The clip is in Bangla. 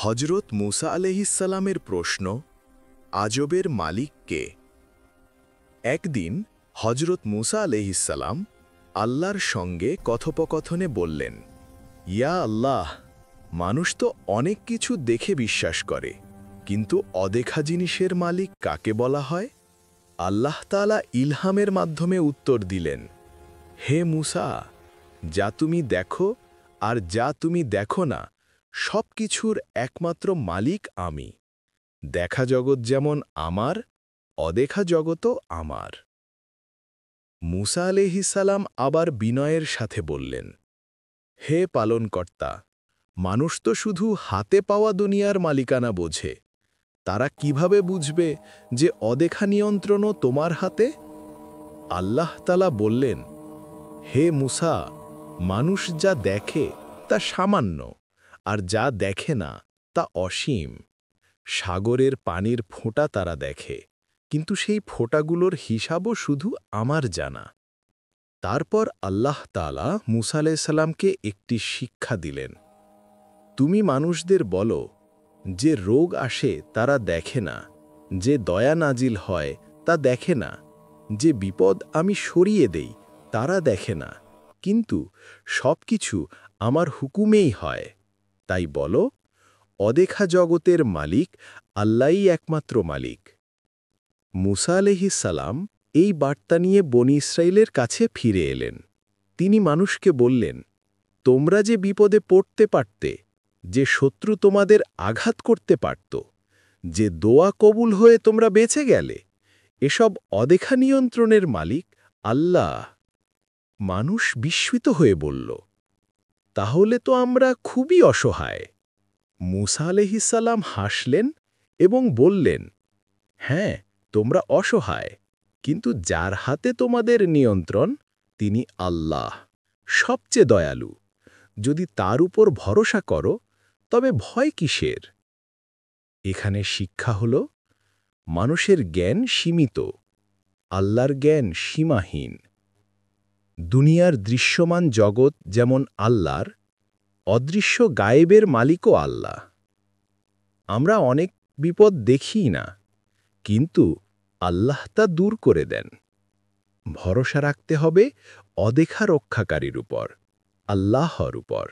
হজরত মুসা আলাইহিসসালামের প্রশ্ন, আজবের মালিক কে? একদিন হজরত মুসা আলাইহিসসালাম আল্লাহর সঙ্গে কথোপকথনে বললেন, ইয়া আল্লাহ, মানুষ তো অনেক কিছু দেখে বিশ্বাস করে, কিন্তু অদেখা জিনিসের মালিক কাকে বলা হয়? আল্লাহ তাআলা ইলহামের মাধ্যমে উত্তর দিলেন, হে মুসা, যা তুমি দেখো আর যা তুমি দেখো না, সব কিছুর একমাত্র মালিক আমি। দেখা জগৎ যেমন আমার, অদেখা জগতও আমার। মুসা আলাইহিসসালাম আবার বিনয়ের সাথে বললেন, হে পালনকর্তা, মানুষ তো শুধু হাতে পাওয়া দুনিয়ার মালিকানা বোঝে, তারা কিভাবে বুঝবে যে অদেখা নিয়ন্ত্রণও তোমার হাতে? আল্লাহ তাআলা বললেন, হে মুসা, মানুষ যা দেখে তা সামান্য, আর যা দেখে না তা অসীম। সাগরের পানির ফোঁটা তারা দেখে, কিন্তু সেই ফোঁটাগুলোর হিসাবও শুধু আমার জানা। তারপর আল্লাহ তাআলা মুসা আলাইহিসসালামকে একটি শিক্ষা দিলেন। তুমি মানুষদের বলো, যে রোগ আসে তারা দেখে না, যে দয়া নাজিল হয় তা দেখে না, যে বিপদ আমি সরিয়ে দেই তারা দেখে না, কিন্তু সবকিছু আমার হুকুমেই হয়। তাই বলো, অদেখা জগতের মালিক আল্লাহই একমাত্র মালিক। মুসা আলাইহিসসালাম এই বার্তা নিয়ে বনী ইসরাইলের কাছে ফিরে এলেন। তিনি মানুষকে বললেন, তোমরা যে বিপদে পড়তে পারতে, যে শত্রু তোমাদের আঘাত করতে পারত, যে দোয়া কবুল হয়ে তোমরা বেঁচে গেলে, এসব অদেখা নিয়ন্ত্রণের মালিক আল্লাহ। মানুষ বিস্মিত হয়ে বলল, তাহলে তো আমরা খুবই অসহায়। মুসা আলাইহিসসালাম হাসলেন এবং বললেন, হ্যাঁ, তোমরা অসহায়, কিন্তু যার হাতে তোমাদের নিয়ন্ত্রণ তিনি আল্লাহ, সবচেয়ে দয়ালু। যদি তার উপর ভরসা করো, তবে ভয় কিসের? এখানে শিক্ষা হল, মানুষের জ্ঞান সীমিত, আল্লাহর জ্ঞান সীমাহীন। দুনিয়ার দৃশ্যমান জগৎ যেমন আল্লাহর, অদৃশ্য গায়েবের মালিকও আল্লাহ। আমরা অনেক বিপদ দেখি না, কিন্তু আল্লাহ তা দূর করে দেন। ভরসা রাখতে হবে অদেখা রক্ষাকারীর উপর, আল্লাহর উপর।